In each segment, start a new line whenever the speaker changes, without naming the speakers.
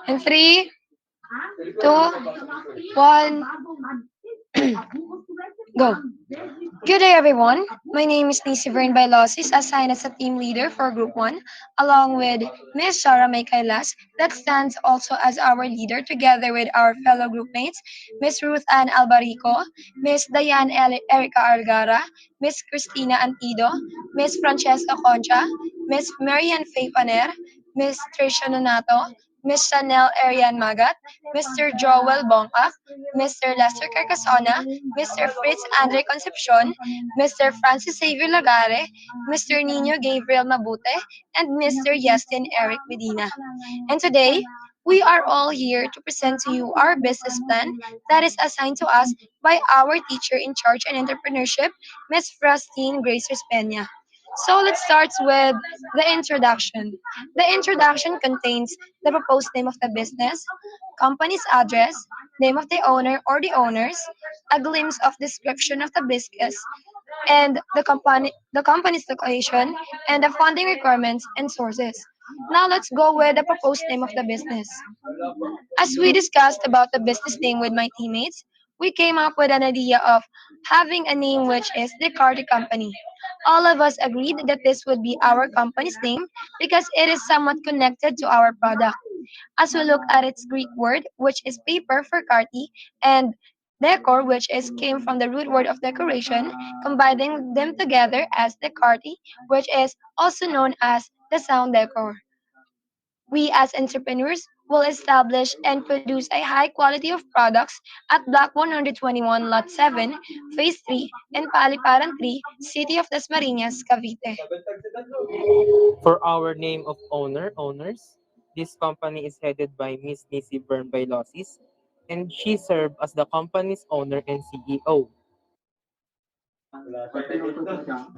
In three, two, one, go. Good day, everyone. My name is Nisi Vern Bailosis, assigned as a team leader for Group 1, along with Miss Sarah Michaelas, that stands also as our leader, together with our fellow group mates, Miss Ruth Ann Albarico, Miss Diane Erica Algara, Miss Cristina Antido, Miss Francesca Concha, Miss Marian Faye Paner, Miss Tricia Nonato, Miss Chanel Arian Magat, Mr. Joel Bongak, Mr. Lester Carcasona, Mr. Fritz Andre Concepcion, Mr. Francis Xavier Lagare, Mr. Nino Gabriel Mabute, and Mr. Yestin Eric Medina. And today, we are all here to present to you our business plan that is assigned to us by our teacher in charge in entrepreneurship, Ms. Frostine Grace Peña. So let's start with the introduction. The introduction contains the proposed name of the business, company's address, name of the owner or the owners, a glimpse of description of the business, and the company's location, and the funding requirements and sources. Now let's go with the proposed name of the business. As we discussed about the business name with my teammates, we came up with an idea of having a name which is DeChartí Company. All of us agreed that this would be our company's name because it is somewhat connected to our product. As we look at its Greek word, which is paper for carti, and decor, which is came from the root word of decoration, combining them together as decarti, which is also known as the sound decor. We as entrepreneurs will establish and produce a high quality of products at Block 121, Lot 7, Phase 3, in Paliparan 3, City of Dasmariñas, Cavite.
For our name of owners, this company is headed by Miss Nisi Bern Bailosis, and she served as the company's owner and CEO.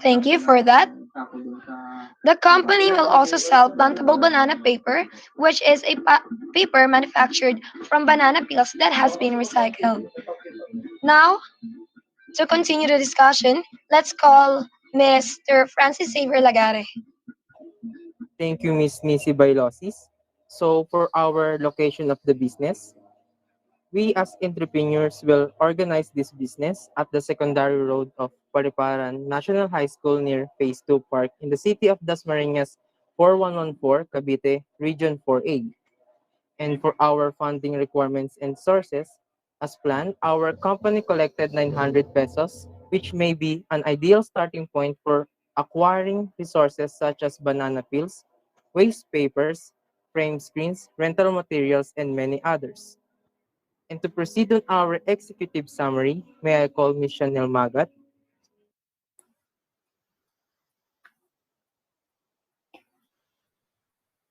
Thank you for that. The company will also sell plantable banana paper, which is a paper manufactured from banana peels that has been recycled. Now, to continue the discussion, let's call Mr. Francis Xavier Lagare.
Thank you, Miss Nisi Bailosis. So for our location of the business, we as entrepreneurs will organize this business at the secondary road of Pariparan National High School near Phase 2 Park in the city of Dasmariñas, 4114, Cavite, Region 4A. And for our funding requirements and sources, as planned, our company collected 900 pesos, which may be an ideal starting point for acquiring resources such as banana peels, waste papers, frame screens, rental materials, and many others. And to proceed on our executive summary, may I call Ms. Chanel Magat.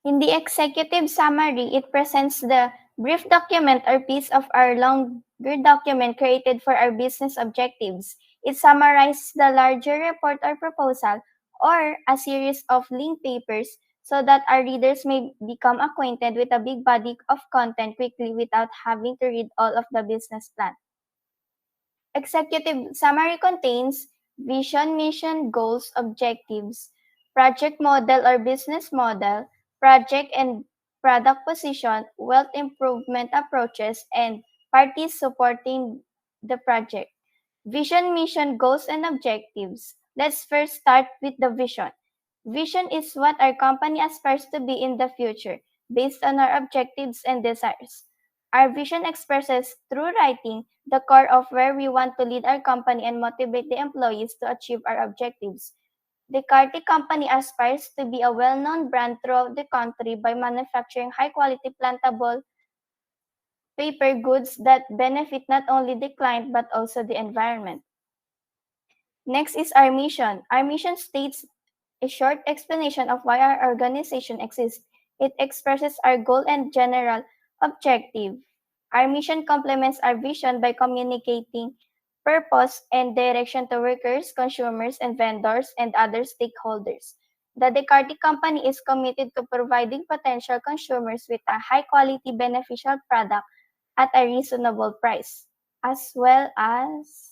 In the executive summary, it presents the brief document or piece of our longer document created for our business objectives. It summarizes the larger report or proposal or a series of link papers so that our readers may become acquainted with a big body of content quickly without having to read all of the business plan. Executive summary contains vision, mission, goals, objectives, project model or business model, project and product position, wealth improvement approaches, and parties supporting the project. Vision, mission, goals, and objectives. Let's first start with the vision. Vision is what our company aspires to be in the future, based on our objectives and desires. Our vision expresses through writing the core of where we want to lead our company and motivate the employees to achieve our objectives. The DeChartí Company aspires to be a well-known brand throughout the country by manufacturing high-quality plantable paper goods that benefit not only the client but also the environment. Next is our mission. Our mission states a short explanation of why our organization exists. It expresses our goal and general objective. Our mission complements our vision by communicating purpose and direction to workers, consumers, and vendors and other stakeholders. The DeCartí Company is committed to providing potential consumers with a high-quality beneficial product at a reasonable price, as well as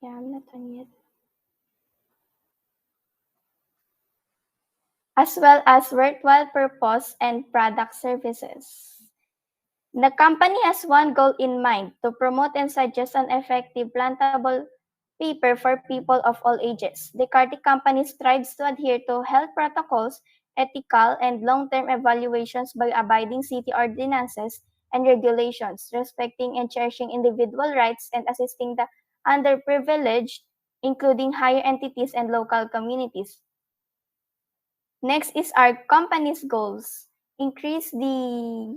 yeah, I'm not done yet. as well as worthwhile purpose and product services. The company has one goal in mind to promote and suggest an effective plantable paper for people of all ages. The DeChartí company strives to adhere to health protocols, ethical and long-term evaluations by abiding city ordinances and regulations, respecting and cherishing individual rights and assisting the underprivileged, including higher entities and local communities. Next is our company's goals. Increase the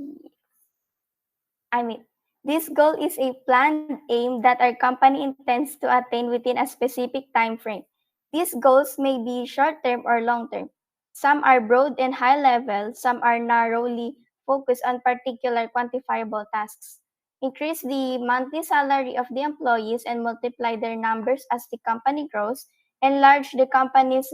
I mean, this goal is a planned aim that our company intends to attain within a specific time frame. These goals may be short term or long term. Some are broad and high level, some are narrowly focused on particular quantifiable tasks. Increase the monthly salary of the employees and multiply their numbers as the company grows. Enlarge the company's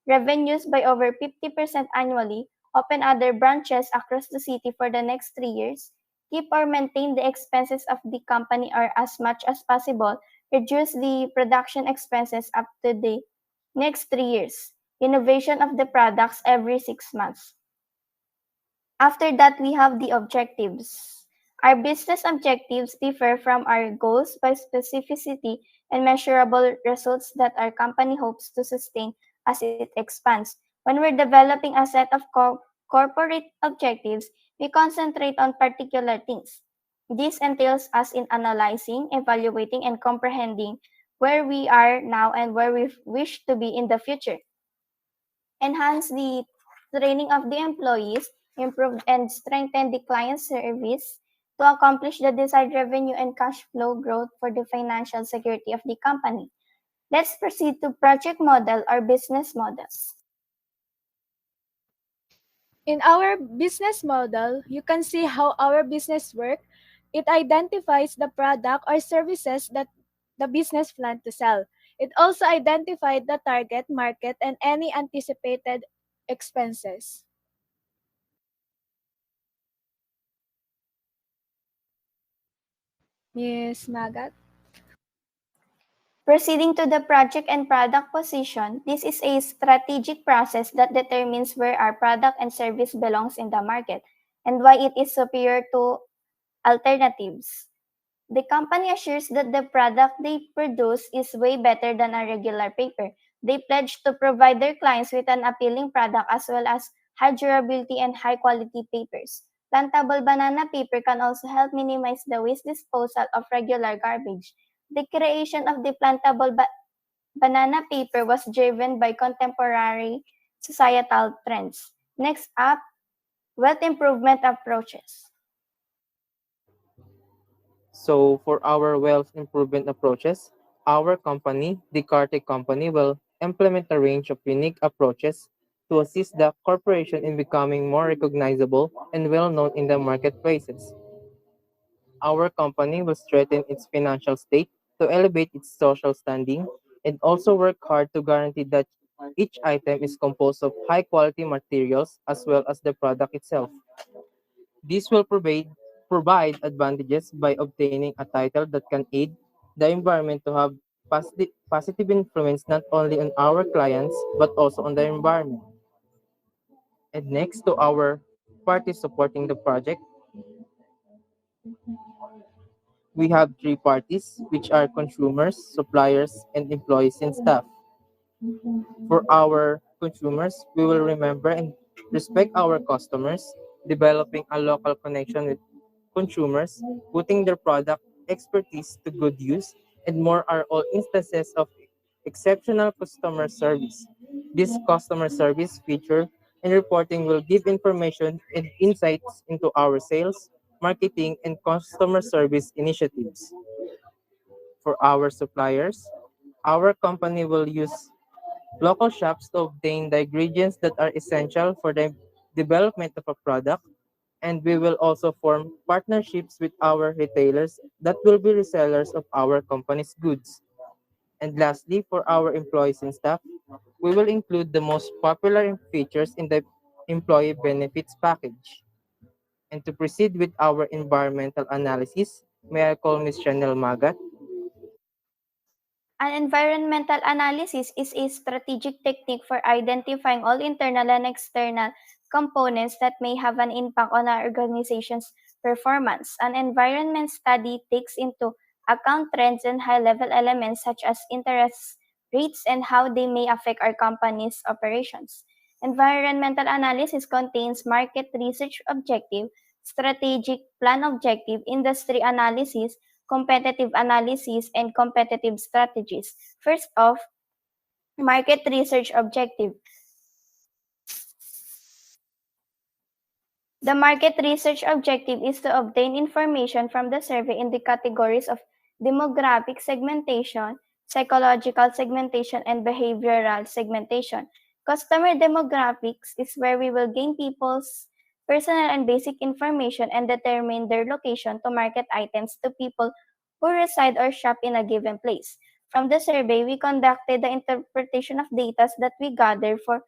revenues by over 50% annually. Open other branches across the city for the next 3 years. Keep or maintain the expenses of the company or as much as possible, reduce the production expenses up to the next 3 years. Innovation of the products every 6 months. After that, we have the objectives. Our business objectives differ from our goals by specificity and measurable results that our company hopes to sustain as it expands. When we're developing a set of corporate objectives, we concentrate on particular things. This entails us in analyzing, evaluating, and comprehending where we are now and where we wish to be in the future. Enhance the training of the employees, improve and strengthen the client service to accomplish the desired revenue and cash flow growth for the financial security of the company. Let's proceed to project model or business models.
In our business model, you can see how our business work. It identifies the product or services that the business plan to sell. It also identified the target market and any anticipated expenses. Miss Magat?
Proceeding to the project and product position, this is a strategic process that determines where our product and service belongs in the market and why it is superior to alternatives. The company assures that the product they produce is way better than a regular paper. They pledge to provide their clients with an appealing product as well as high durability and high quality papers. Plantable banana paper can also help minimize the waste disposal of regular garbage. The creation of the banana paper was driven by contemporary societal trends. Next up, wealth improvement approaches.
So for our wealth improvement approaches, our company, DeChartí Company, will implement a range of unique approaches to assist the corporation in becoming more recognizable and well-known in the marketplaces. Our company will strengthen its financial state to elevate its social standing and also work hard to guarantee that each item is composed of high-quality materials as well as the product itself. This will provide advantages by obtaining a title that can aid the environment to have positive influence not only on our clients but also on the environment. And next to our parties supporting the project, we have three parties, which are consumers, suppliers, and employees and staff. For our consumers, we will remember and respect our customers, developing a local connection with consumers, putting their product expertise to good use, and more are all instances of exceptional customer service. This customer service feature and reporting will give information and insights into our sales, marketing, and customer service initiatives. For our suppliers, our company will use local shops to obtain the ingredients that are essential for the development of a product, and we will also form partnerships with our retailers that will be resellers of our company's goods. And lastly, for our employees and staff, we will include the most popular features in the employee benefits package. And to proceed with our environmental analysis, may I call Ms. Chanel Magat?
An environmental analysis is a strategic technique for identifying all internal and external components that may have an impact on our organization's performance. An environment study takes into account trends and high-level elements such as interest rates and how they may affect our company's operations. Environmental analysis contains market research objective, strategic plan objective, industry analysis, competitive analysis, and competitive strategies. First off, market research objective. The market research objective is to obtain information from the survey in the categories of demographic segmentation, psychological segmentation, and behavioral segmentation. Customer demographics is where we will gain people's personal and basic information and determine their location to market items to people who reside or shop in a given place. From the survey, we conducted the interpretation of data that we gathered for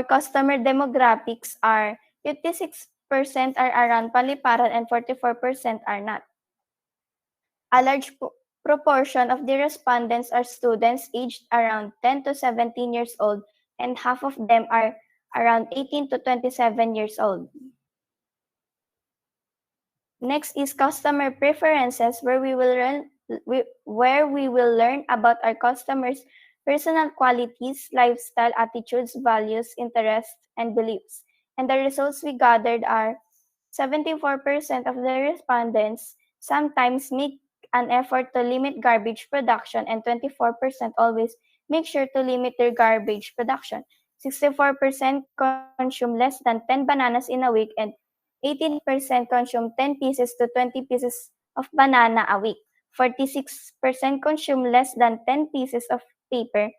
customer demographics are 56% are around paliparan and 44% are not. A large proportion of the respondents are students aged around 10 to 17 years old, and half of them are around 18 to 27 years old. Next is customer preferences, where we will learn about our customers' personal qualities, lifestyle, attitudes, values, interests, and beliefs. And the results we gathered are 74% of the respondents sometimes make an effort to limit garbage production, and 24% always make sure to limit their garbage production. 64% consume less than 10 bananas in a week, and 18% consume 10 pieces to 20 pieces of banana a week. 46% consume less than 10 pieces of paper,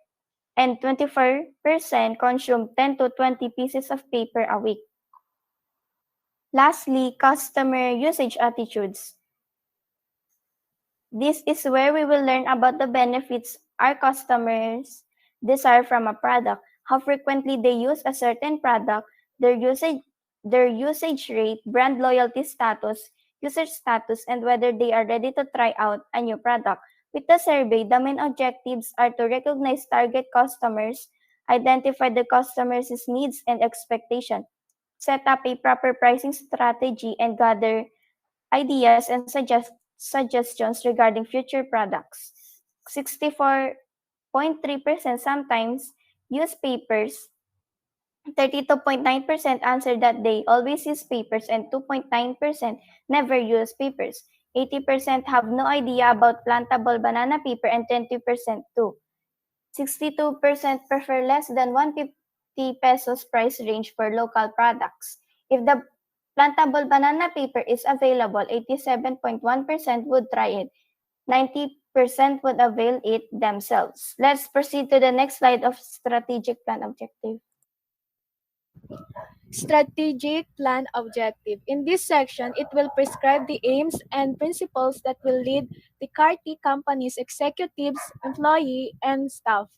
and 24% consume 10 to 20 pieces of paper a week. Lastly, customer usage attitudes. This is where we will learn about the benefits our customers desire from a product, how frequently they use a certain product, their usage, their usage rate, brand loyalty status, usage status, and whether they are ready to try out a new product. With the survey, the main objectives are to recognize target customers, identify the customer's needs and expectations, set up a proper pricing strategy, and gather ideas and suggestions regarding future products. 64.3% sometimes use papers. 32.9% answered that they always use papers, and 2.9% never use papers. 80% have no idea about plantable banana paper, and 20% do. 62% prefer less than 150 pesos price range for local products. If the plantable banana paper is available, 87.1% would try it. 90% would avail it themselves. Let's proceed to the next slide of strategic plan objective.
Strategic Plan Objective. In this section, it will prescribe the aims and principles that will lead the DeChartí company's executives, employee, and staff.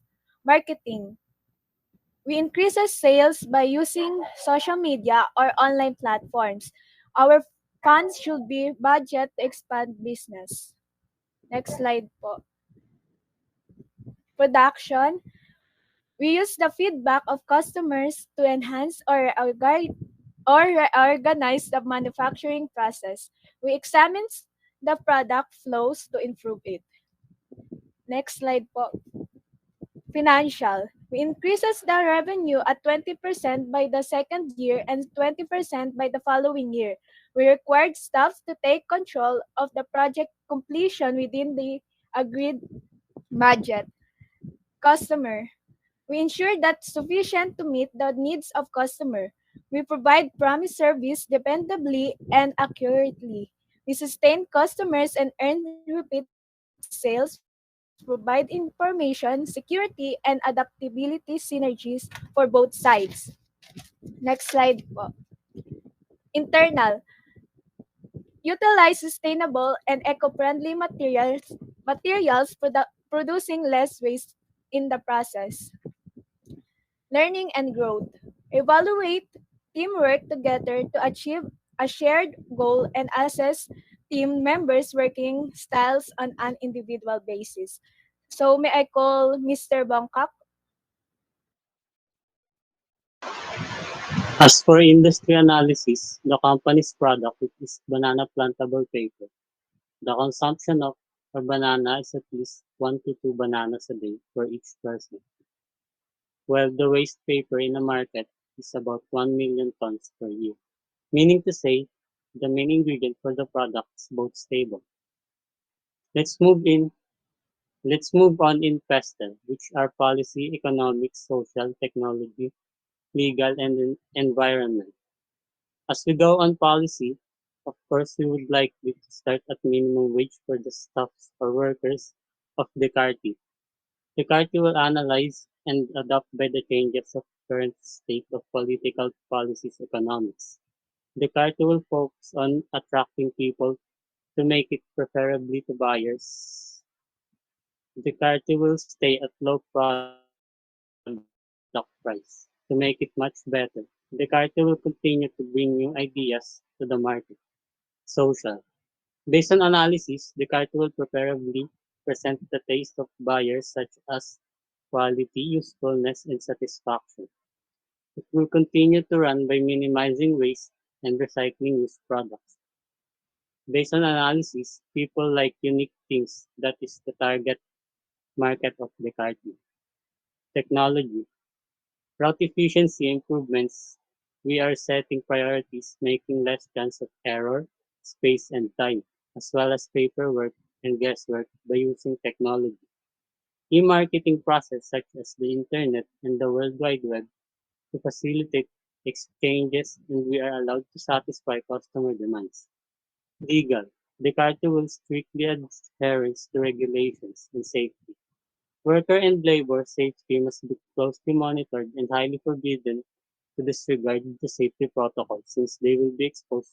Marketing. We increase our sales by using social media or online platforms. Our funds should be budget to expand business. Next slide po. Production. We use the feedback of customers to enhance or organize the manufacturing process. We examine the product flows to improve it. Next slide po. Financial. We increases the revenue at 20% by the second year and 20% by the following year. We required staff to take control of the project completion within the agreed budget. Customer. We ensure that sufficient to meet the needs of customer. We provide promised service dependably and accurately. We sustain customers and earn repeat sales, provide information, security, and adaptability synergies for both sides. Next slide po. Internal. Utilize sustainable and eco-friendly materials producing less waste in the process. Learning and growth. Evaluate teamwork together to achieve a shared goal and assess team members working styles on an individual basis. So may I call Mr. Bangkok?
As for industry analysis, the company's product is banana plantable paper. The consumption of a banana is at least 1 to 2 bananas a day for each person, while the waste paper in the market is about 1 million tons per year. Meaning to say, the main ingredient for the product is both stable. Let's move in. Let's move on in PESTEL, which are policy, economics, social, technology, legal, and environment. As we go on policy, of course, we would like to start at minimum wage for the staffs or workers of DeChartí. DeChartí will analyze and adapt by the changes of current state of political policies economics. DeChartí will focus on attracting people to make it preferably to buyers. DeChartí will stay at low product price to make it much better. DeChartí will continue to bring new ideas to the market. Social. Based on analysis, Descartes will preferably present the taste of buyers such as quality, usefulness, and satisfaction. It will continue to run by minimizing waste and recycling used products. Based on analysis, people like unique things that is the target market of Descartes. Technology. Route efficiency improvements. We are setting priorities, making less chance of error, space, and time, as well as paperwork and guesswork by using technology. E-marketing process such as the internet and the World Wide Web to facilitate exchanges and we are allowed to satisfy customer demands. Legal. Descartes will strictly adherence to regulations and safety. Worker and labor safety must be closely monitored and highly forbidden to disregard the safety protocols since they will be exposed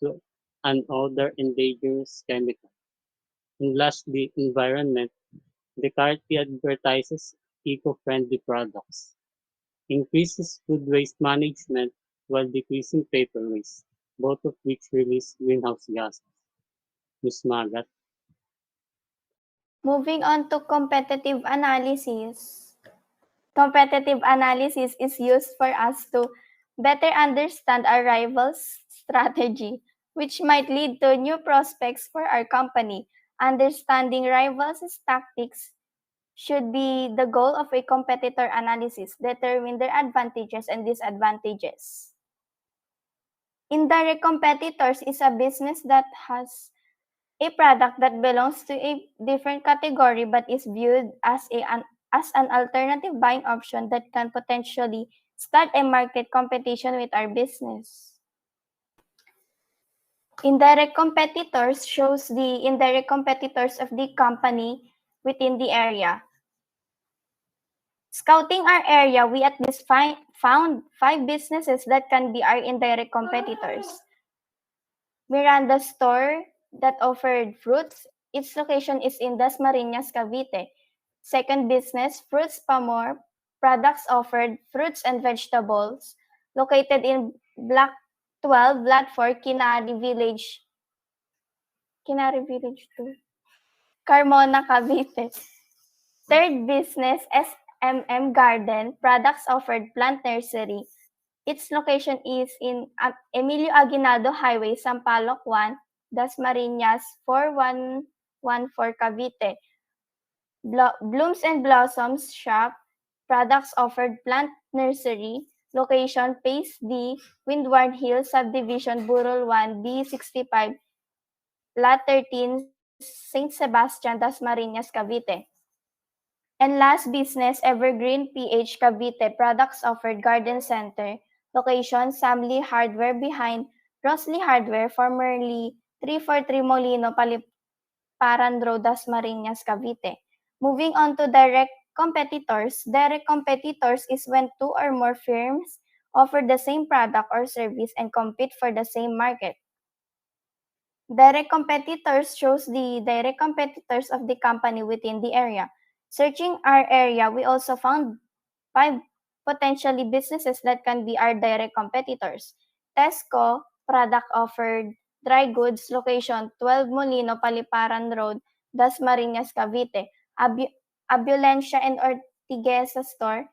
to an odor and dangerous chemical. And lastly, environment. Descartes advertises eco-friendly products, increases food waste management while decreasing paper waste, both of which release greenhouse gases. Ms. Magat.
Moving on to competitive analysis. Competitive analysis is used for us to better understand our rivals' strategy, which might lead to new prospects for our company. Understanding rivals' tactics should be the goal of a competitor analysis, determine their advantages and disadvantages. Indirect competitors is a business that has a product that belongs to a different category but is viewed as an alternative buying option that can potentially start a market competition with our business. Indirect competitors shows the indirect competitors of the company within the area. Scouting our area, we at least found 5 businesses that can be our indirect competitors. Miranda store that offered fruits. Its location is in Dasmariñas, Cavite. Second business, Fruits Pamor. Products offered fruits and vegetables. Located in Block 12, Lot 4, Kinari Village 2. Carmona, Cavite. Third business, SMM Garden. Products offered Plant Nursery. Its location is in Emilio Aguinaldo Highway, Sampaloc 1, Dasmariñas 4114 Cavite. Blooms and Blossoms Shop. Products offered Plant Nursery. Location Phase D, Windward Hill Subdivision, Burol 1, B65, Lot 13, St. Sebastian, Dasmariñas, Cavite. And last business, Evergreen PH Cavite. Products offered Garden Center. Location, Samly Hardware behind Rosley Hardware, formerly 343 Molino, Paliparan Road, Dasmariñas, Cavite. Moving on to direct competitors. Direct competitors is when 2 or more firms offer the same product or service and compete for the same market. Direct competitors shows the direct competitors of the company within the area. Searching our area, we also found 5 potentially businesses that can be our direct competitors. Tesco, product offered Dry Goods, location 12 Molino, Paliparan Road, Dasmariñas, Cavite. Abulencia and Ortiguesa Store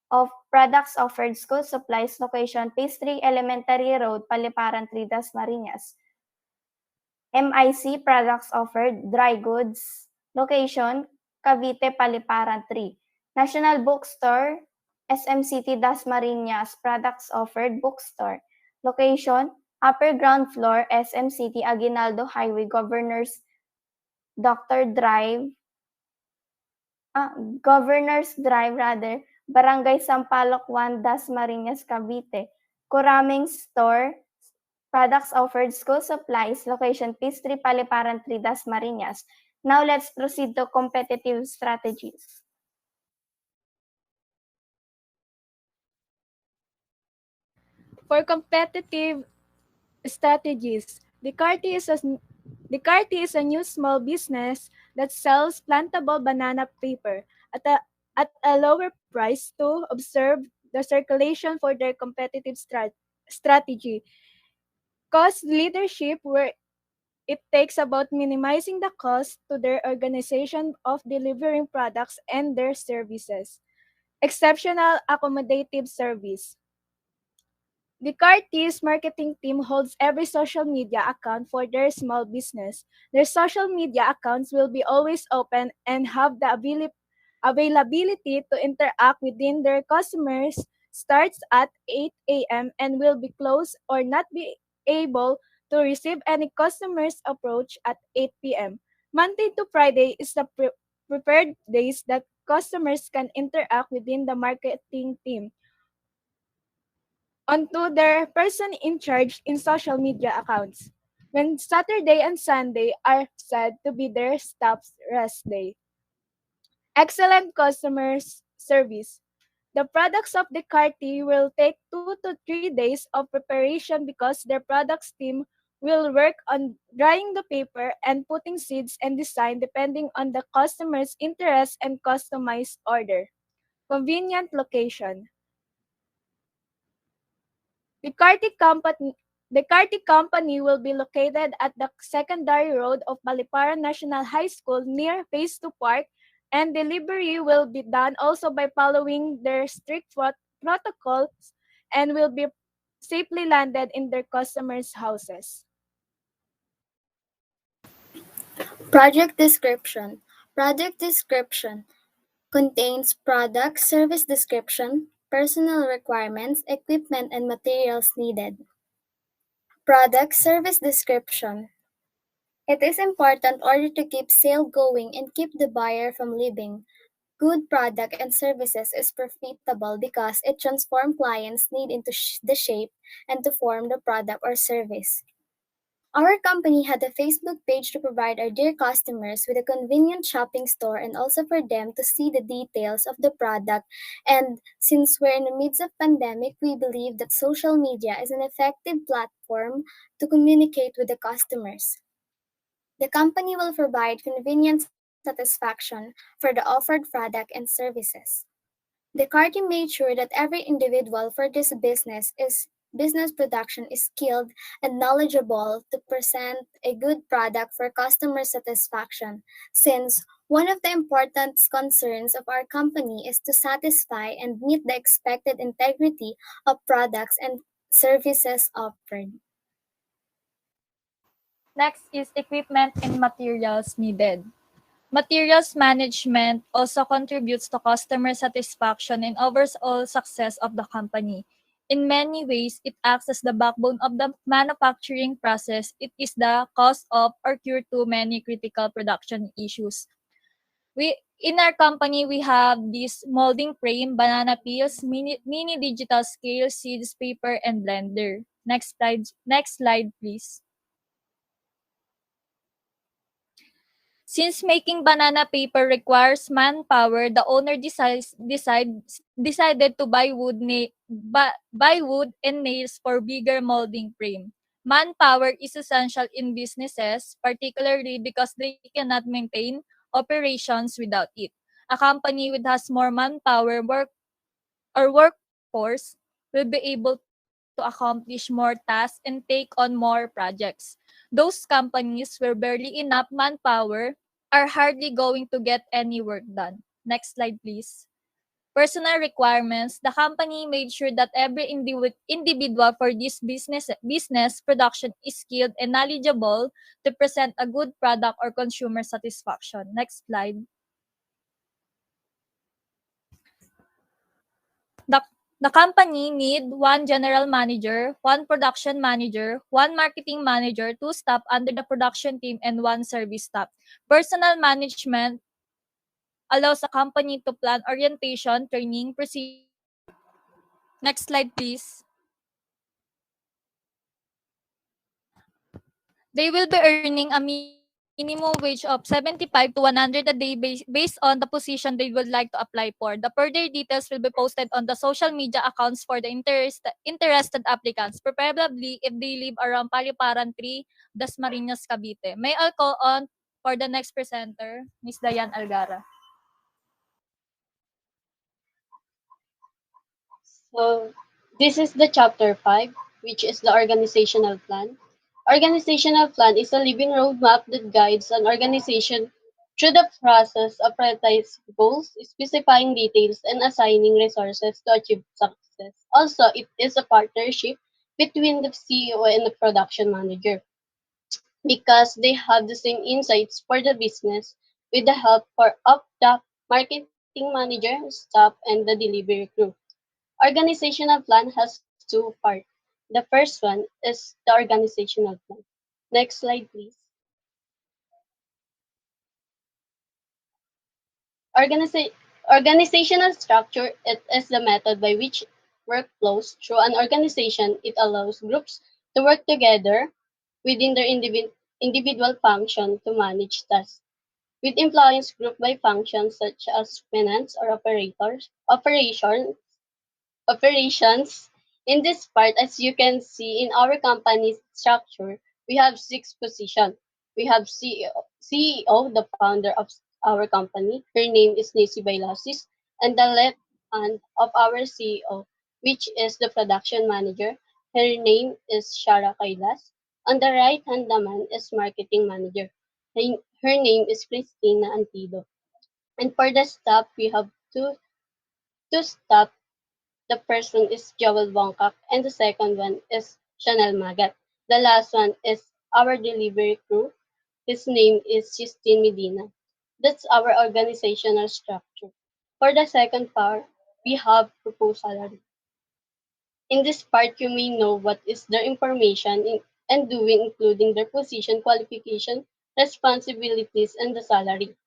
of products offered school supplies, location Phase 3 Elementary Road, Paliparan 3, Dasmariñas. MIC products offered, dry goods, location Cavite, Paliparan 3. National Bookstore, SM City, Dasmariñas, products offered, bookstore. Location upper ground floor, SM City, Aguinaldo Highway, Dr. Drive, Governors Drive rather, Barangay Sampaloc 1, Dasmariñas, Cavite. Kuraming Store, products offered, school supplies, location Phase 3, Paliparan 3, Dasmariñas. Now let's proceed to competitive strategies.
For competitive strategies, DeChartí is a new small business that sells plantable banana paper at a lower price to observe the circulation for their competitive strategy. Cost leadership, where it takes about minimizing the cost to their organization of delivering products and their services. Exceptional accommodative service. The Carti's marketing team holds every social media account for their small business. Their social media accounts will be always open and have the availability to interact within their customers starts at 8 a.m. and will be closed or not be able to receive any customers approach at 8 p.m. Monday to Friday is the preferred days that customers can interact within the marketing team onto their person in charge in social media accounts, when Saturday and Sunday are said to be their staff's rest day. Excellent customer service. The products of the Carti will take 2 to 3 days of preparation because their products team will work on drying the paper and putting seeds and design depending on the customer's interest and customized order. Convenient location. The Carty Company the Carty Company will be located at the secondary road of Baliparan National High School near Phase 2 Park, and delivery will be done also by following their strict protocols and will be safely landed in their customers' houses.
Project description. Project description contains product, service description, personal requirements, equipment, and materials needed. Product service description. It is important order to keep sale going and keep the buyer from leaving. Good product and services is profitable because it transforms clients' need into the shape and to form the product or service. Our company had a Facebook page to provide our dear customers with a convenient shopping store and also for them to see the details of the product. And since we're in the midst of pandemic, we believe that social media is an effective platform to communicate with the customers. The company will provide convenient satisfaction for the offered product and services. The Carty made sure that every individual for this business production is skilled and knowledgeable to present a good product for customer satisfaction, since one of the important concerns of our company is to satisfy and meet the expected integrity of products and services offered.
Next is equipment and materials needed. Materials management also contributes to customer satisfaction and overall success of the company. In many ways, it acts as the backbone of the manufacturing process. It is the cause of or cure to many critical production issues. In our company, we have this molding frame, banana peels, mini digital scale, seeds, paper, and blender. Next slide, please. Since making banana paper requires manpower, the owner decided to buy wood and nails for bigger molding frame. Manpower is essential in businesses, particularly because they cannot maintain operations without it. A company with has more manpower workforce will be able to accomplish more tasks and take on more projects. Those companies where barely enough manpower are hardly going to get any work done. Next slide, please. Personal requirements. The company made sure that every individual for this business production is skilled and knowledgeable to present a good product or consumer satisfaction. Next slide. The, the company need one general manager, one production manager, one marketing manager, two staff under the production team, and one service staff. Personal management allows a company to plan orientation, training, procedure. Next slide, please. They will be earning a minimum wage of 75 to 100 a day based on the position they would like to apply for. The further details will be posted on the social media accounts for the interested applicants, preferably if they live around Paliparan 3, Dasmariñas, Cavite. May I call on for the next presenter, Ms. Dayan Algara.
So this is the chapter 5, which is the organizational plan. Organizational plan is a living roadmap that guides an organization through the process of prioritizing goals, specifying details, and assigning resources to achieve success. Also, it is a partnership between the CEO and the production manager because they have the same insights for the business with the help of the marketing manager, staff, and the delivery crew. Organizational plan has two parts. The first one is the organizational plan. Next slide, please. Organiza- Organizational structure, it is the method by which work flows through an organization. It allows groups to work together within their individual function to manage tasks. With employees grouped by functions such as finance or operations. In this part, as you can see in our company structure, we have six positions. We have CEO, the founder of our company. Her name is Nancy Bailasis. And the left hand of our CEO, which is the production manager. Her name is Shara Kailas. On the right hand naman is marketing manager. Her name is Christina Antido. And for the staff, we have two staff. The first one is Joel Bongkak, and the second one is Chanel Magat. The last one is our delivery crew. His name is Justine Medina. That's our organizational structure. For the second part, we have proposed salary. In this part, you may know what is their information and doing, including their position, qualification, responsibilities, and the salary.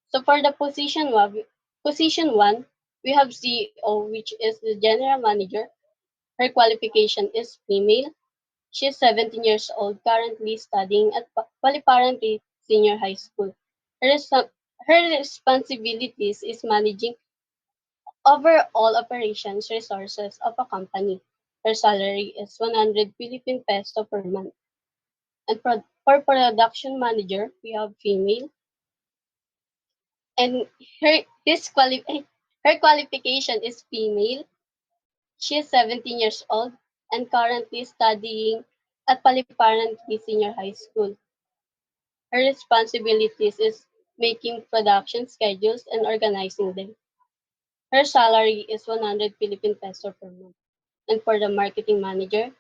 So for the position one, we have CEO, which is the general manager. Her qualification is female. She is 17 years old, currently studying at Paliparan Senior High School. Her responsibilities is managing overall operations resources of a company. Her salary is 100 Philippine peso per month. And for production manager, we have female, and her her qualification is female. She is 17 years old and currently studying at Paliparan Senior High School. Her responsibilities is making production schedules and organizing them. Her salary is 100 Philippine peso per month. And for the marketing manager,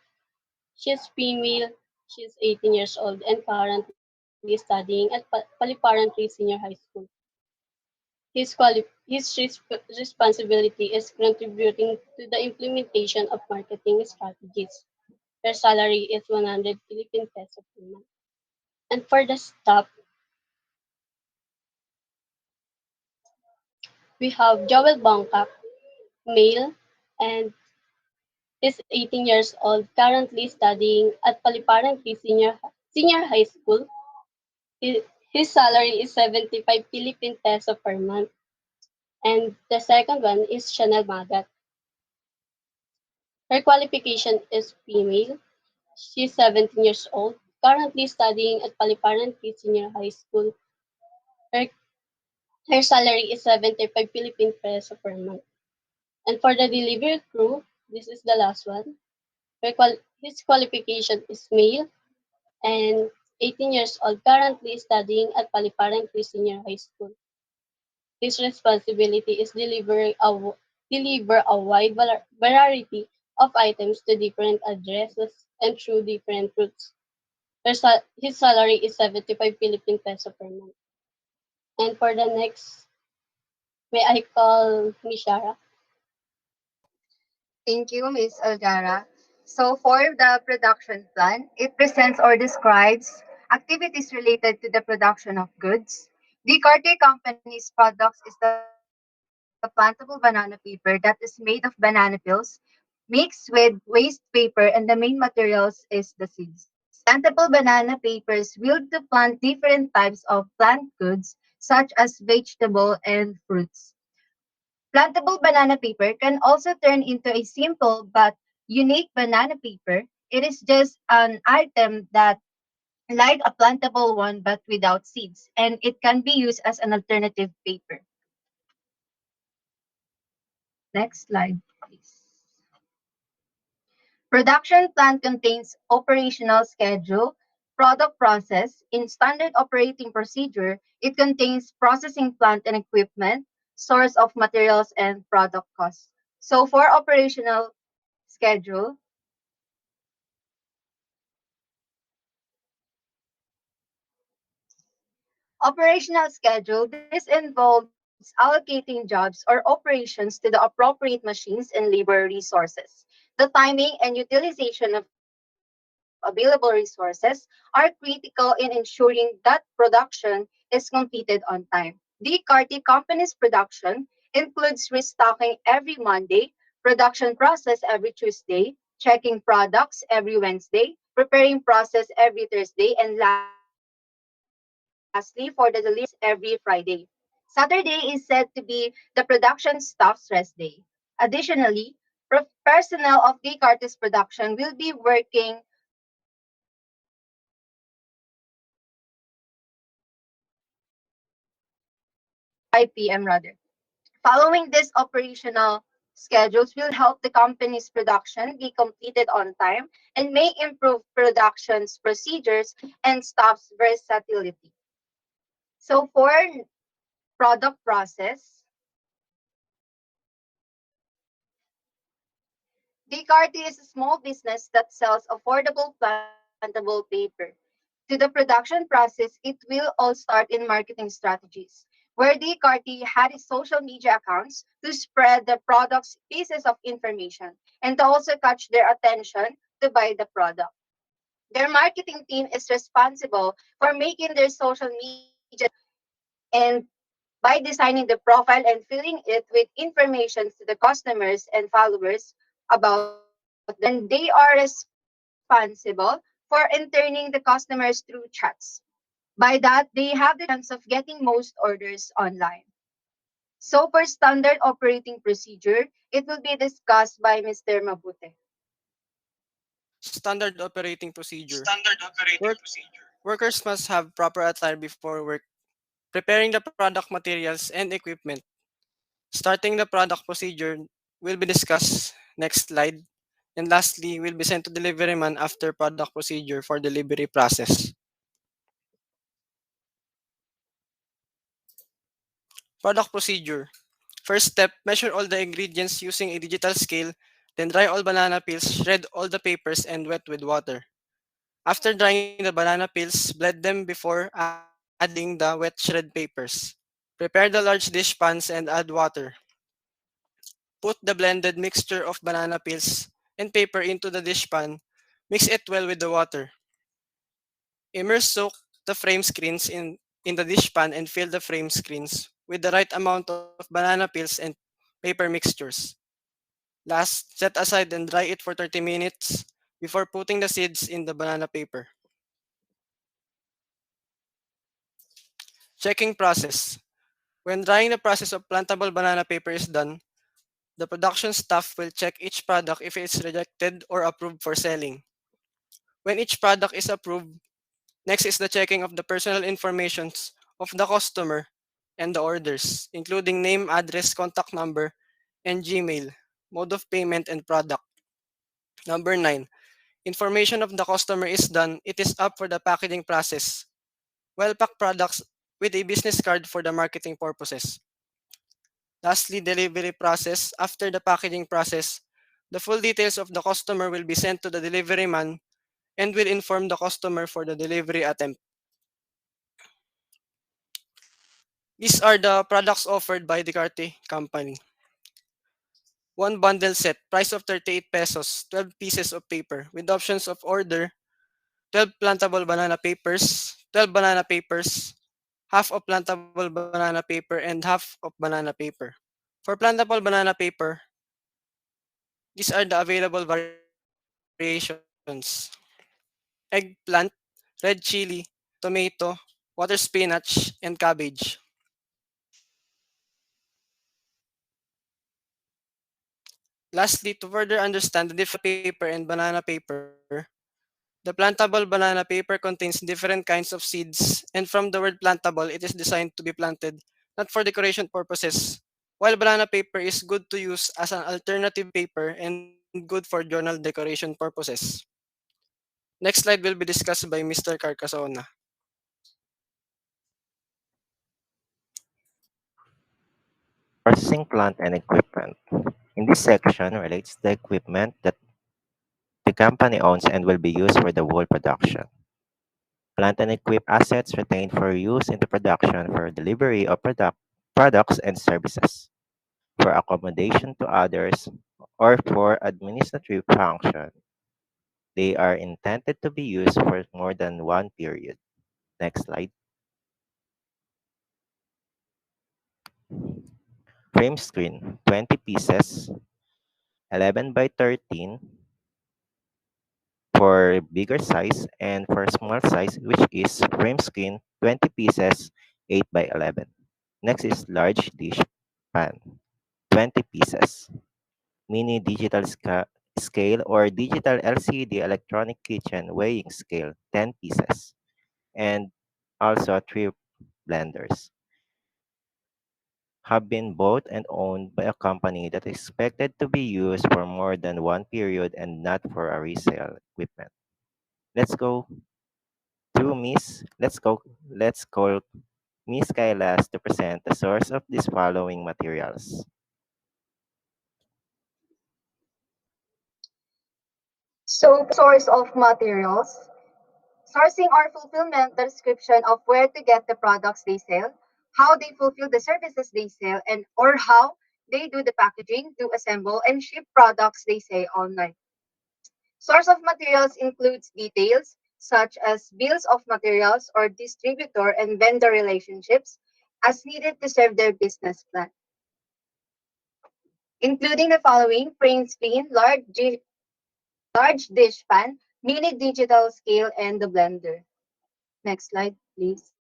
she is female, she is 18 years old and currently studying at Paliparan 3 Senior High School. His responsibility is contributing to the implementation of marketing strategies. Their salary is 100 Philippine peso per month. And for the staff, we have Joel Bongkak, male, and is 18 years old, currently studying at Paliparan Senior High School. His, his salary is 75 Philippine peso per month. And the second one is Chanel Magat. Her qualification is female. She's 17 years old, currently studying at Paliparan Senior High School. Her, her salary is 75 Philippine peso per month. And for the delivery crew, this is the last one. His qualification is male, and 18 years old, currently studying at Paliparan Senior High School. His responsibility is deliver a wide variety of items to different addresses and through different routes. His salary is 75 Philippine peso per month. And for the next, may I call Mishara?
Thank you, Ms. Algara. So for the production plan, it presents or describes activities related to the production of goods. The DeChartí company's products is the plantable banana paper that is made of banana peels mixed with waste paper, and the main materials is the seeds. Plantable banana papers will to plant different types of plant goods such as vegetable and fruits. Plantable banana paper can also turn into a simple but unique banana paper. It is just an item that like a plantable one but without seeds, and it can be used as an alternative paper. Next slide, please. Production plan contains operational schedule, product process. In standard operating procedure, it contains processing plant and equipment, source of materials, and product costs. So for operational schedule, operational schedule, this involves allocating jobs or operations to the appropriate machines and labor resources. The timing and utilization of available resources are critical in ensuring that production is completed on time. The Carty Company's production includes restocking every Monday, production process every Tuesday, checking products every Wednesday, preparing process every Thursday, and lastly, for the delivery every Friday. Saturday is said to be the production staff's rest day. Additionally, personnel of Descartes' production will be working from 8 a.m. to 5 p.m. rather. Following this operational schedules will help the company's production be completed on time and may improve production's procedures and staff's versatility. So for product process, DeCarty is a small business that sells affordable plantable paper. To the production process, it will all start in marketing strategies, where DeCarty had its social media accounts to spread the product's pieces of information and to also catch their attention to buy the product. Their marketing team is responsible for making their social media and by designing the profile and filling it with information to the customers and followers about the product. And they are responsible for interning the customers through chats. By that, they have the chance of getting most orders online. So for standard operating procedure, it will be discussed by Mr. Mabute.
Standard operating procedure. Work, Workers must have proper attire before work, preparing the product materials and equipment. Starting the product procedure will be discussed next slide. And lastly, will be sent to delivery man after product procedure for delivery process. Product procedure. First step, measure all the ingredients using a digital scale, then dry all banana peels, shred all the papers, and wet with water. After drying the banana peels, blend them before adding the wet shred papers. Prepare the large dish pans and add water. Put the blended mixture of banana peels and paper into the dish pan. Mix it well with the water. Immerse soak the frame screens in the dish pan and fill the frame screens with the right amount of banana peels and paper mixtures. Last, set aside and dry it for 30 minutes before putting the seeds in the banana paper. Checking process. When drying, the process of plantable banana paper is done, the production staff will check each product if it's rejected or approved for selling. When each product is approved, next is the checking of the personal informations of the customer and the orders, including name, address, contact number, and Gmail, mode of payment, and product. Number 9. Information of the customer is done, it is up for the packaging process. Well-packed products with a business card for the marketing purposes. Lastly, delivery process. After the packaging process, the full details of the customer will be sent to the delivery man and will inform the customer for the delivery attempt. These are the products offered by DeChartí company. One bundle set, price of 38 pesos, 12 pieces of paper with options of order, 12 plantable banana papers, 12 banana papers, half of plantable banana paper, and half of banana paper. For plantable banana paper, these are the available variations: eggplant, red chili, tomato, water spinach, and cabbage. Lastly, to further understand the difference paper and banana paper, the plantable banana paper contains different kinds of seeds, and from the word plantable, it is designed to be planted, not for decoration purposes, while banana paper is good to use as an alternative paper and good for journal decoration purposes. Next slide will be discussed by Mr. Carcasona.
Processing plant and equipment. In this section relates the equipment that the company owns and will be used for the whole production. Plant and equip assets retained for use in the production for delivery of products and services, for accommodation to others, or for administrative function. They are intended to be used for more than one period. Next slide. Frame screen, 20 pieces, 11 by 13 for bigger size, and for small size, which is frame screen, 20 pieces, 8 by 11. Next is large dish pan, 20 pieces. Mini digital scale or digital LCD electronic kitchen weighing scale, 10 pieces. And also 3 blenders have been bought and owned by a company that is expected to be used for more than one period and not for a resale equipment. Let's go to Miss. Let's call Miss Kailas to present the source of these following materials.
So, source of materials, sourcing or fulfillment, the description of where to get the products they sell, how they fulfill the services they sell, and or how they do the packaging to assemble and ship products they say online. Source of materials includes details such as bills of materials or distributor and vendor relationships as needed to serve their business plan, including the following: frame screen, large dish pan, mini digital scale, and the blender. Next slide, please.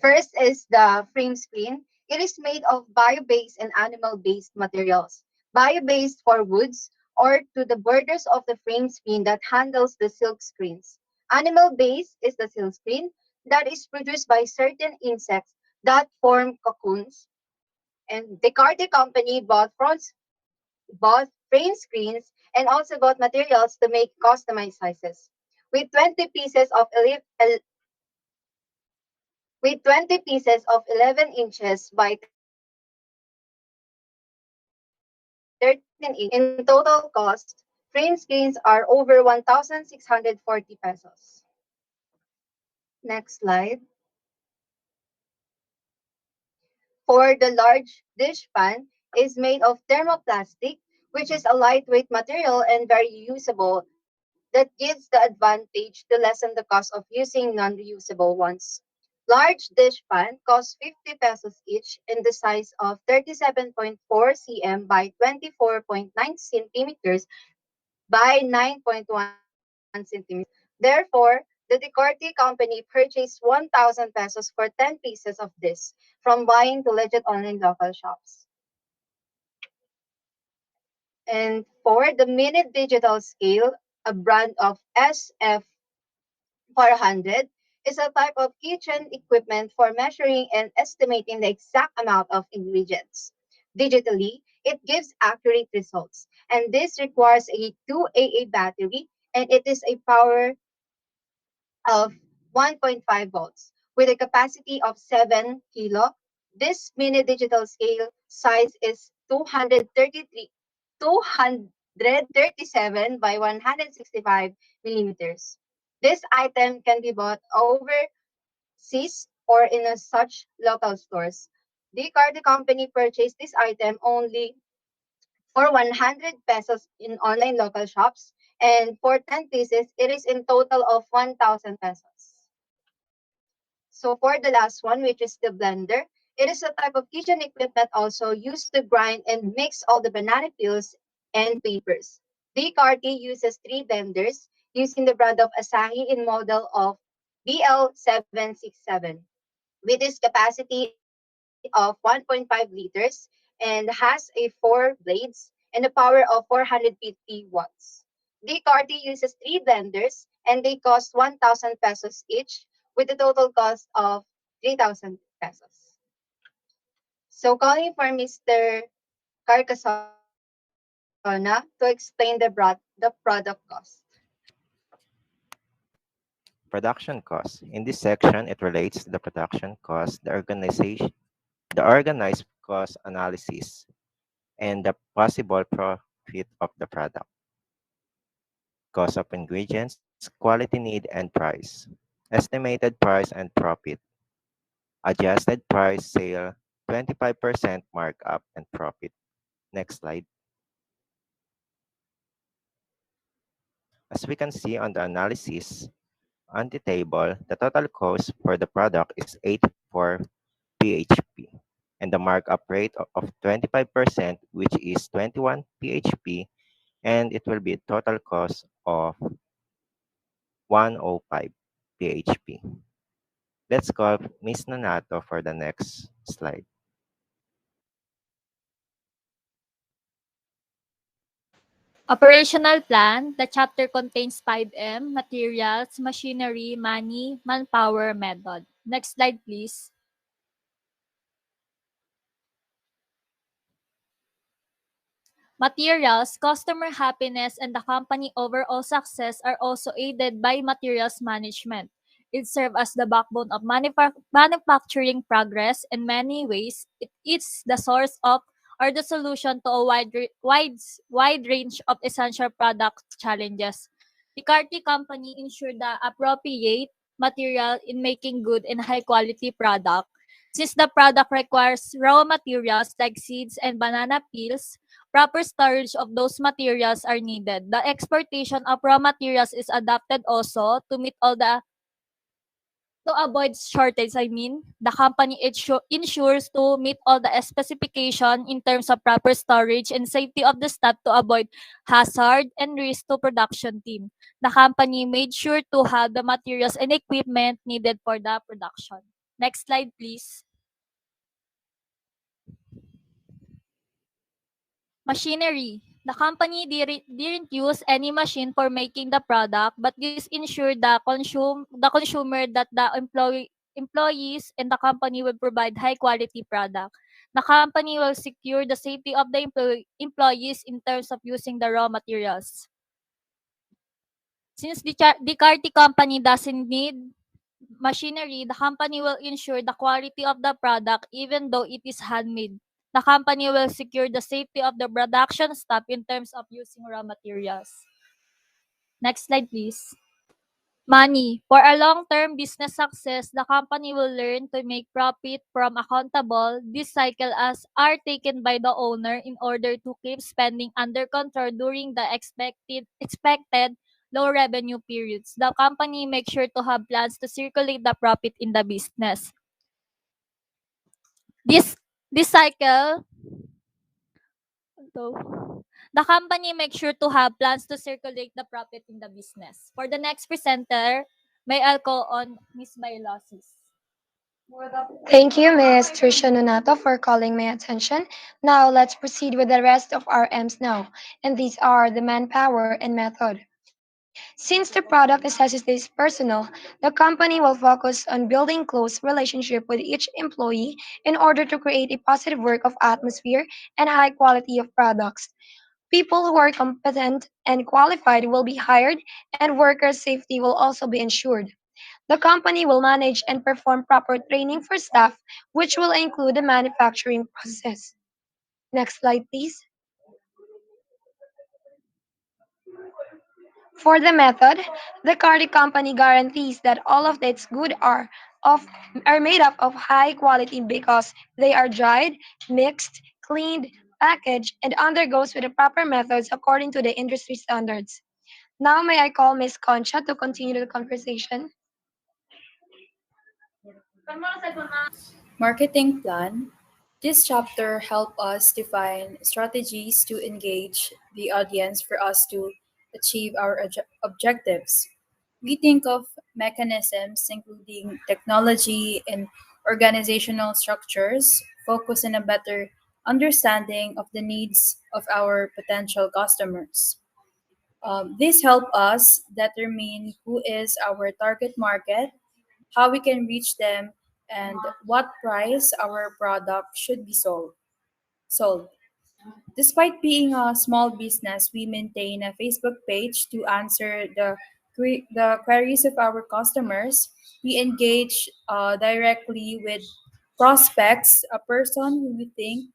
First is the frame screen. It is made of bio-based and animal-based materials. Bio-based for woods or to the borders of the frame screen that handles the silk screens. Animal-based is the silk screen that is produced by certain insects that form cocoons. And Descartes company bought frame screens and also bought materials to make customized sizes. With 20 pieces of with 20 pieces of 11 inches by 13 inches in total cost, frame screens are over 1,640 pesos. Next slide. For the large dish pan is made of thermoplastic, which is a lightweight material and very usable that gives the advantage to lessen the cost of using non-reusable ones. Large dish pan costs 50 pesos each in the size of 37.4 cm by 24.9 centimeters by 9.1 centimeters. Therefore, the DeCarti company purchased 1,000 pesos for 10 pieces of this from buying to legit online local shops. And for the Minute Digital Scale, a brand of SF 400 is a type of kitchen equipment for measuring and estimating the exact amount of ingredients. digitally, it gives accurate results. And this requires a 2AA battery, and it is a power of 1.5 volts with a capacity of 7 kilo. This mini digital scale size is 237 by 165 millimeters. This item can be bought overseas or in a such local stores. The card company purchased this item only for 100 pesos in online local shops, and for 10 pieces, it is in total of 1,000 pesos. So for the last one, which is the blender, it is a type of kitchen equipment also used to grind and mix all the banana peels and papers. The DeChartí uses three blenders using the brand of Asahi in model of BL767 with its capacity of 1.5 liters and has a four blades and a power of 450 watts. The DeChartí uses three blenders and they cost 1,000 pesos each with a total cost of 3,000 pesos. So calling for Mr. Carcasona to explain the product cost.
Production cost. In this section, it relates to the production cost, the organized cost analysis, and the possible profit of the product. Cost of ingredients, quality need, and price. Estimated price and profit. Adjusted price sale, 25% markup and profit. Next slide. As we can see on the analysis on the table, the total cost for the product is 84 PHP and the markup rate of 25%, which is 21 PHP, and it will be a total cost of 105 PHP. Let's call Miss Nanato for the next slide.
Operational plan. The chapter contains 5M, materials, machinery, money, manpower, method. Next slide, please. Materials, customer happiness, and the company overall success are also aided by materials management. It serves as the backbone of manufacturing progress. In many ways, it is the source of or the solution to a wide range of essential product challenges. The Carty company ensure the appropriate material in making good and high quality product. Since the product requires raw materials like seeds and banana peels, proper storage of those materials are needed. The exportation of raw materials is adapted also to meet all the to avoid shortage. The company ensures to meet all the specification in terms of proper storage and safety of the staff to avoid hazard and risk to production team. The company made sure to have the materials and equipment needed for the production. Next slide, please. Machinery. The company didn't use any machine for making the product, but this ensured the consumer that the employees and the company will provide high quality product. The company will secure the safety of the employees in terms of using the raw materials. Since the Carty company doesn't need machinery, the company will ensure the quality of the product even though it is handmade. The company will secure the safety of the production staff in terms of using raw materials. Next slide, please. Money. For a long-term business success, the company will learn to make profit from accountable. This cycle as are taken by the owner in order to keep spending under control during the expected low revenue periods. The company makes sure to have plans to circulate the profit in the business. This this cycle the company makes sure to have plans to circulate the profit in the business. For the next presenter, may I call on Miss Bailosis.
Thank you, Ms. Trisha Nonato, for calling my attention. Now, let's proceed with the rest of our M's now. And these are the manpower and method. Since the product necessity is personal, the company will focus on building close relationship with each employee in order to create a positive work of atmosphere and high quality of products. People who are competent and qualified will be hired, and workers' safety will also be ensured. The company will manage and perform proper training for staff, which will include the manufacturing process. Next slide, please. For the method, the Cardi company guarantees that all of its goods of are made up of high quality because they are dried, mixed, cleaned, packaged, and undergoes with the proper methods according to the industry standards. Now may I call Miss Concha to continue the conversation?
Marketing plan. This chapter help us define strategies to engage the audience for us to achieve our objectives. We think of mechanisms including technology and organizational structures, focus on a better understanding of the needs of our potential customers. This help us determine who is our target market, how we can reach them, and what price our product should be sold. Despite being a small business, we maintain a Facebook page to answer the queries of our customers. We engage directly with prospects, a person who we think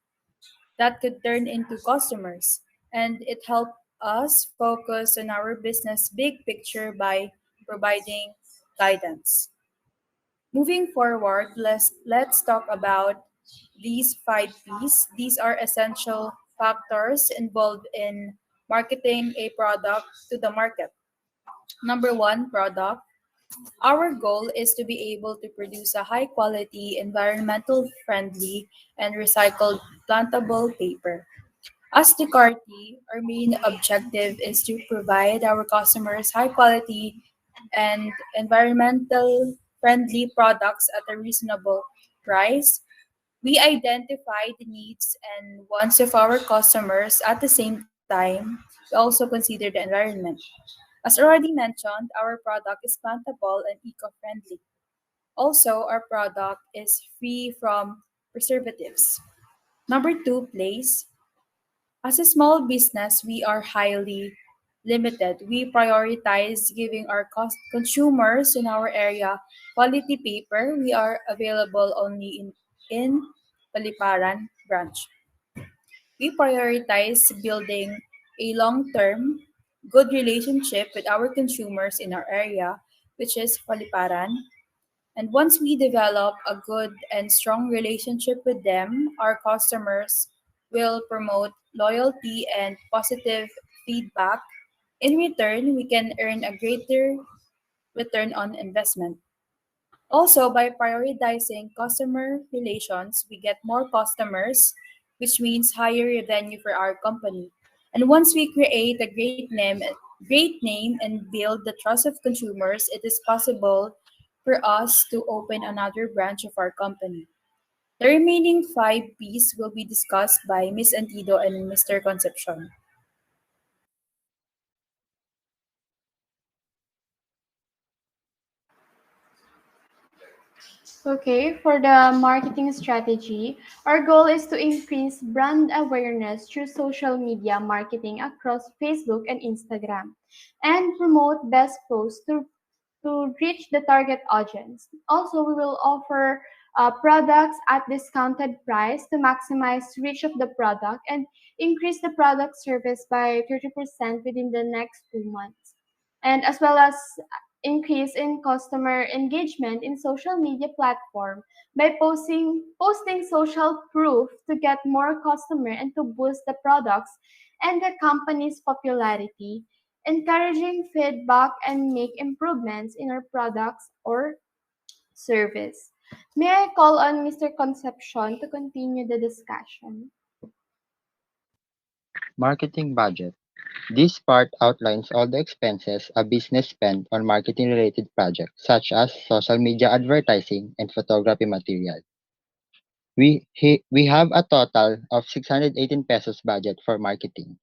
that could turn into customers. And it helped us focus on our business big picture by providing guidance. Moving forward, let's talk about these 5 P's. These are essential factors involved in marketing a product to the market. Number one, product. Our goal is to be able to produce a high quality, environmental friendly, and recycled plantable paper. As DeChartí, our main objective is to provide our customers high quality and environmental friendly products at a reasonable price. We identify the needs and wants of our customers at the same time. We also consider the environment. As already mentioned, our product is plantable and eco-friendly. Also, our product is free from preservatives. Number two, place. As a small business, we are highly limited. We prioritize giving our consumers in our area quality paper. We are available only in Paliparan branch. We prioritize building a long-term, good relationship with our consumers in our area, which is Paliparan. And once we develop a good and strong relationship with them, our customers will promote loyalty and positive feedback. In return, we can earn a greater return on investment. Also, by prioritizing customer relations, we get more customers, which means higher revenue for our company. And once we create a great name and build the trust of consumers, it is possible for us to open another branch of our company. The remaining 5 P's will be discussed by Ms. Antido and Mr. Concepcion.
Okay, for the marketing strategy, our goal is to increase brand awareness through social media marketing across Facebook and Instagram and promote best posts to reach the target audience. Also, we will offer products at discounted price to maximize reach of the product and increase the product service by 30% within the next 2 months. And as well as increase in customer engagement in social media platform by posting social proof to get more customer and to boost the products and the company's popularity, encouraging feedback and make improvements in our products or service. May I call on Mr. Concepcion to continue the discussion?
Marketing budget. This part outlines all the expenses a business spend on marketing related projects such as social media advertising and photography material. We have a total of 618 pesos budget for marketing.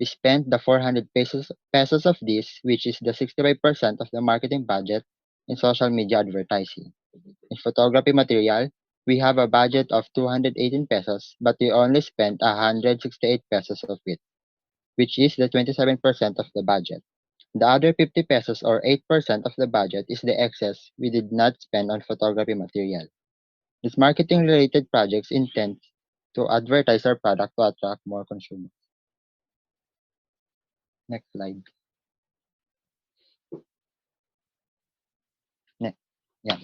We spent the 400 pesos of this, which is the 65% of the marketing budget, in social media advertising. In photography material, we have a budget of 218 pesos, but we only spent 168 pesos of it, which is the 27% of the budget. The other 50 pesos or 8% of the budget is the excess we did not spend on photography material. This marketing related projects intend to advertise our product to attract more consumers. Next slide. Ne- yeah.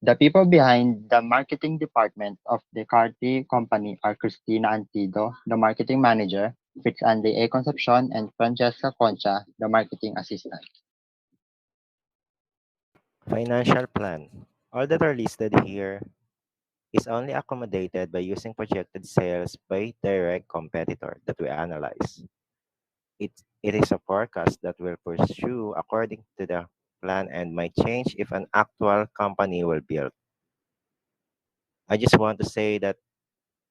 The people behind the marketing department of the DeChartí company are Cristina Antido, the marketing manager, Fritz Andy A. Concepcion, and Francesca Concha, the marketing assistant.
Financial plan. All that are listed here is only accommodated by using projected sales by direct competitor that we analyze. It, it is a forecast that will pursue according to the plan and might change if an actual company will build. I just want to say that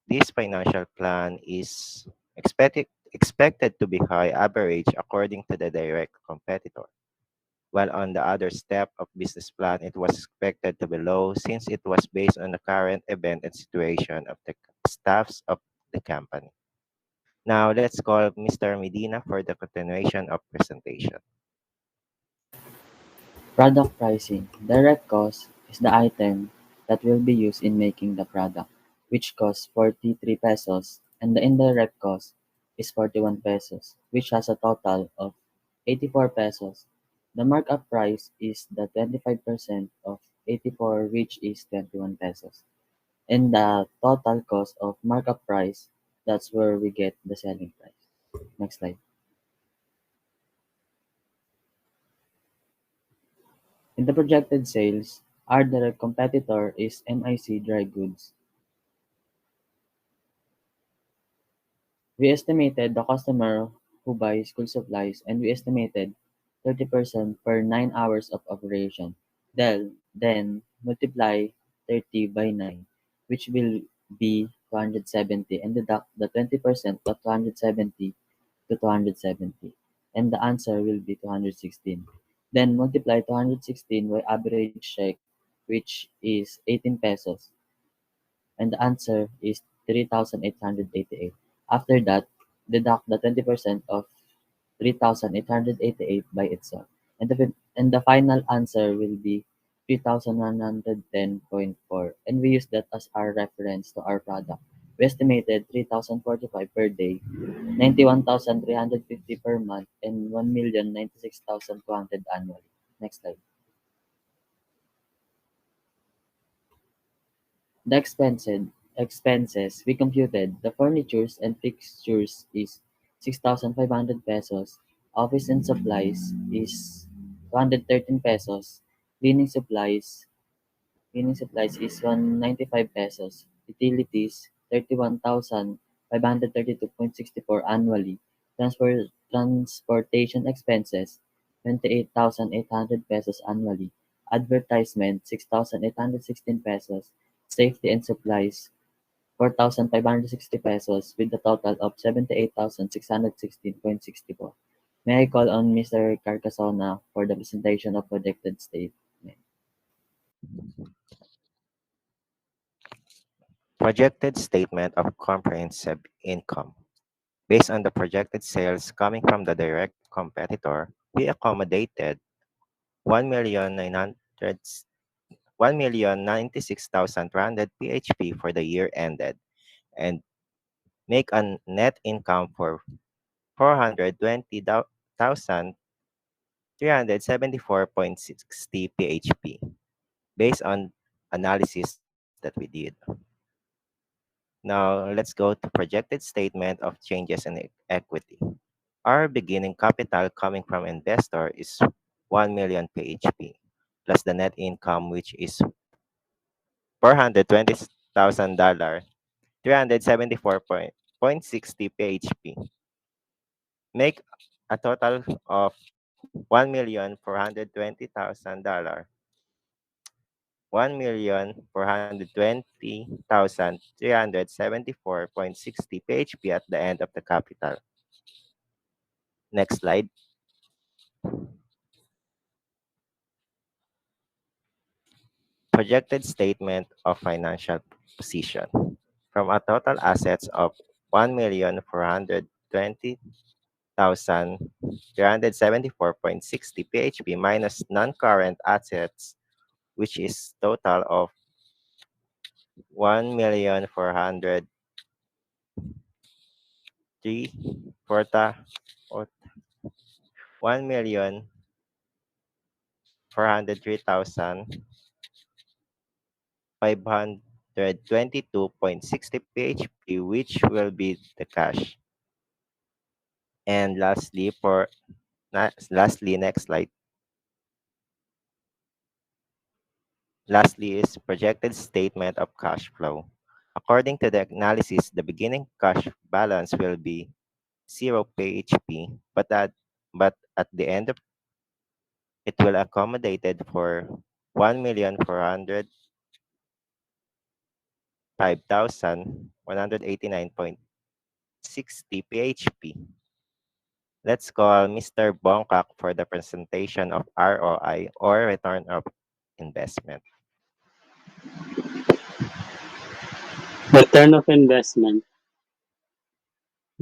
this financial plan is expected to be high average according to the direct competitor. While on the other step of business plan, it was expected to be low since it was based on the current event and situation of the staffs of the company. Now let's call Mr. Medina for the continuation of presentation.
Product pricing. Direct cost is the item that will be used in making the product, which costs 43 pesos, and the indirect cost is 41 pesos, which has a total of 84 pesos. The markup price is the 25% of 84, which is 21 pesos. And the total cost of markup price, that's where we get the selling price. Next slide. In the projected sales, our direct competitor is MIC Dry Goods. We estimated the customer who buys school supplies and we estimated 30% per 9 hours of operation. Then multiply 30 by 9, which will be 270, and deduct the 20% of 270 to 270, and the answer will be 216. Then multiply 216 by average check, which is 18 pesos, and the answer is 3,888. After that, deduct the 20% of 3,888 by itself, and the final answer will be 3,110.4, and we use that as our reference to our product. We estimated 3,045 per day, 91,350 per month, and 1,096,200 annually. Next slide. The expenses we computed, the furnitures and fixtures is 6,500 pesos. Office and supplies is 213 pesos. Cleaning supplies is 195 pesos. Utilities 31,532.64 annually. Transportation expenses 28,800 pesos annually. Advertisement 6,816 pesos. Safety and supplies 4,560 pesos with a total of 78,616.64. May I call on Mr. Carcasona for the presentation of projected statement.
Projected statement of comprehensive income. Based on the projected sales coming from the direct competitor, we accommodated 1,900 1,096,300 PHP for the year ended and make a net income for 420,374.60 PHP based on analysis that we did. Now, let's go to projected statement of changes in equity. Our beginning capital coming from investor is 1 million PHP plus the net income which is $420,000, 374.60 PHP. Make a total of $1,420,000 1,420,374.60 PHP at the end of the capital. Next slide. Projected statement of financial position. From a total assets of 1,420,374.60 PHP minus non-current assets, which is total of 1,403 1,403,522.60 PHP, which will be the cash. And lastly, next slide. Lastly is projected statement of cash flow. According to the analysis, the beginning cash balance will be 0 PHP, but at the end of it will accommodated for 1,405,189.60 PHP. Let's call Mr. Bongkak for the presentation of ROI or return of investment.
Return of investment.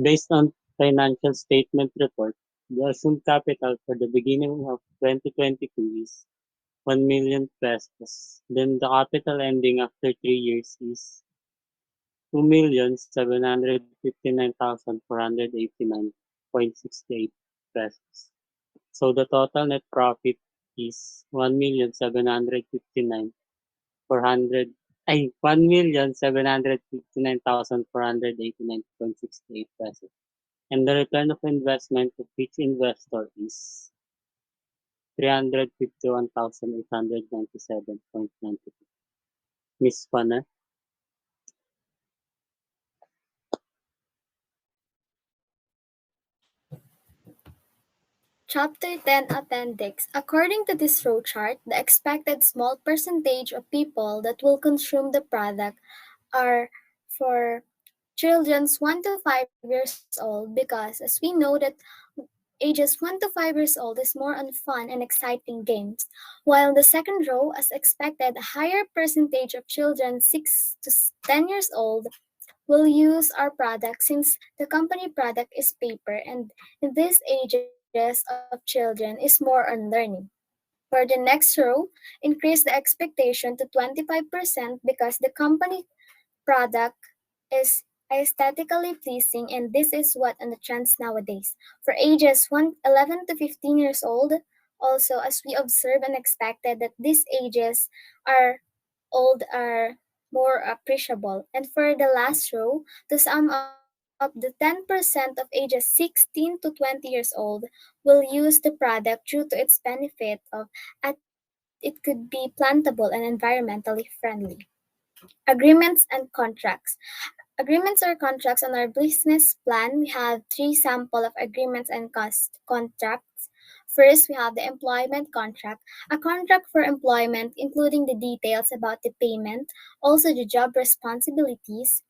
Based on financial statement report, the assumed capital for the beginning of 2022 is 1 million pesos. Then the capital ending after 3 years is 2,759,489.68 pesos. So the total net profit is 1,759,400 1,759,489.68 pesos. And the return of investment of each investor is 351,897.92. Miss Connor?
Chapter 10 Appendix. According to this row chart, the expected small percentage of people that will consume the product are for children's 1 to 5 years old because as we know that ages 1 to 5 years old is more on fun and exciting games, while the second row, as expected, a higher percentage of children 6 to 10 years old will use our product since the company product is paper and in these ages of children is more on learning. For the next row, increase the expectation to 25% because the company product is aesthetically pleasing and this is what on the trends nowadays. For ages 11 to 15 years old, also as we observe and expected that these ages are old are more appreciable. And for the last row, to sum up, the 10% of ages 16 to 20 years old will use the product due to its benefit of at it could be plantable and environmentally friendly. Agreements and contracts. Agreements or contracts on our business plan, we have three sample of agreements and contracts. First, we have the employment contract, a contract for employment including the details about the payment, also the job responsibilities.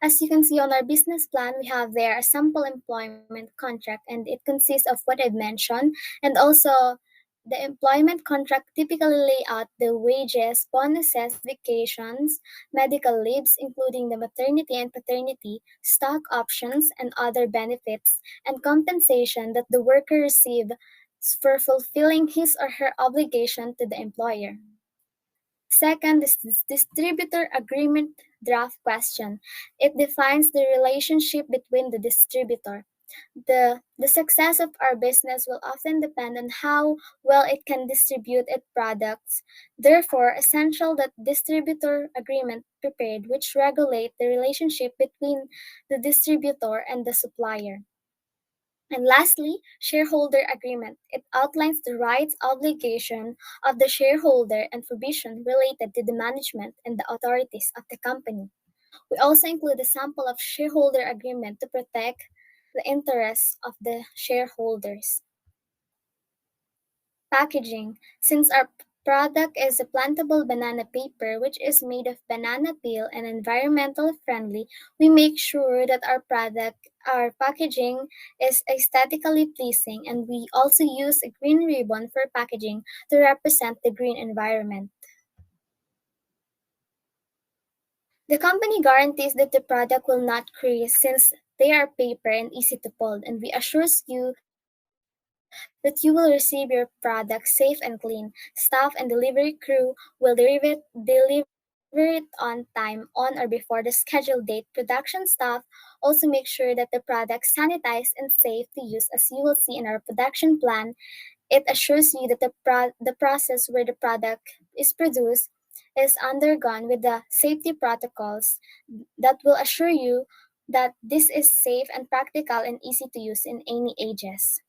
As you can see on our business plan, we have there a sample employment contract and it consists of what I've mentioned and also the employment contract typically lay out the wages, bonuses, vacations, medical leaves, including the maternity and paternity, stock options, and other benefits, and compensation that the worker receive for fulfilling his or her obligation to the employer. Second is this distributor agreement draft question. It defines the relationship between the distributor. The success of our business will often depend on how well it can distribute its products. Therefore, essential that distributor agreement prepared which regulate the relationship between the distributor and the supplier. And lastly, shareholder agreement. It outlines the rights, obligation of the shareholder and provision related to the management and the authorities of the company. We also include a sample of shareholder agreement to protect the interests of the shareholders. Packaging. Since our Product is a plantable banana paper which is made of banana peel and environmental friendly. We make sure that our packaging is aesthetically pleasing, and we also use a green ribbon for packaging to represent the green environment. The company guarantees that the product will not crease since they are paper and easy to fold, and we assures you that you will receive your product safe and clean. Staff and delivery crew will deliver it on time on or before the scheduled date. Production staff also make sure that the product sanitized and safe to use. As you will see in our production plan, it assures you that the process where the product is produced is undergone with the safety protocols that will assure you that this is safe and practical and easy to use in any ages.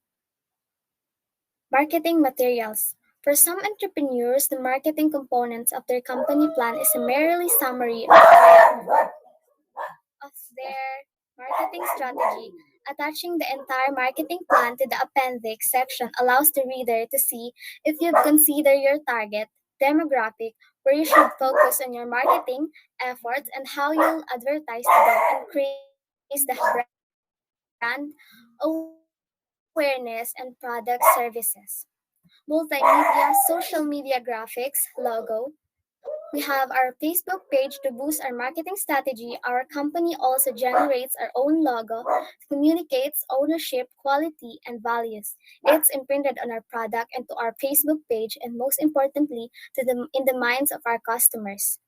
Marketing materials. For some entrepreneurs, the marketing components of their company plan is a merely summary of their marketing strategy. Attaching the entire marketing plan to the appendix section allows the reader to see if you've considered your target demographic, where you should focus on your marketing efforts, and how you'll advertise to them, increase the brand awareness and product services. Multimedia, social media graphics, logo. We have our Facebook page to boost our marketing strategy. Our company also generates our own logo, communicates ownership, quality, and values. It's imprinted on our product and to our Facebook page, and most importantly, in the minds of our customers.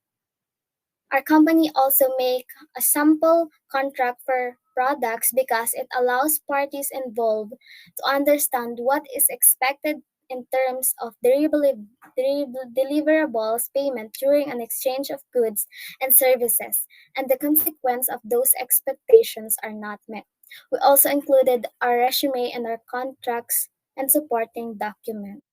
Our company also make a sample contract for products because it allows parties involved to understand what is expected in terms of deliverables payment during an exchange of goods and services, and the consequence of those expectations are not met. We also included our resume and our contracts and supporting documents.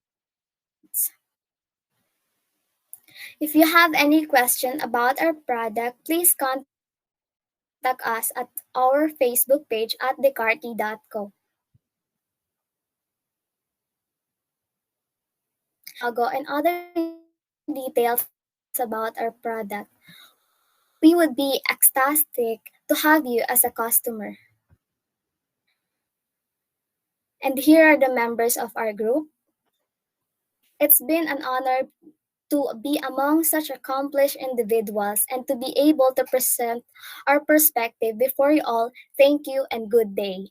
If you have any question about our product, please contact us at our Facebook page at DeChartí.co. For more details about our product, we would be ecstatic to have you as a customer. And here are the members of our group. It's been an honor to be among such accomplished individuals and to be able to present our perspective before you all. Thank you and good day.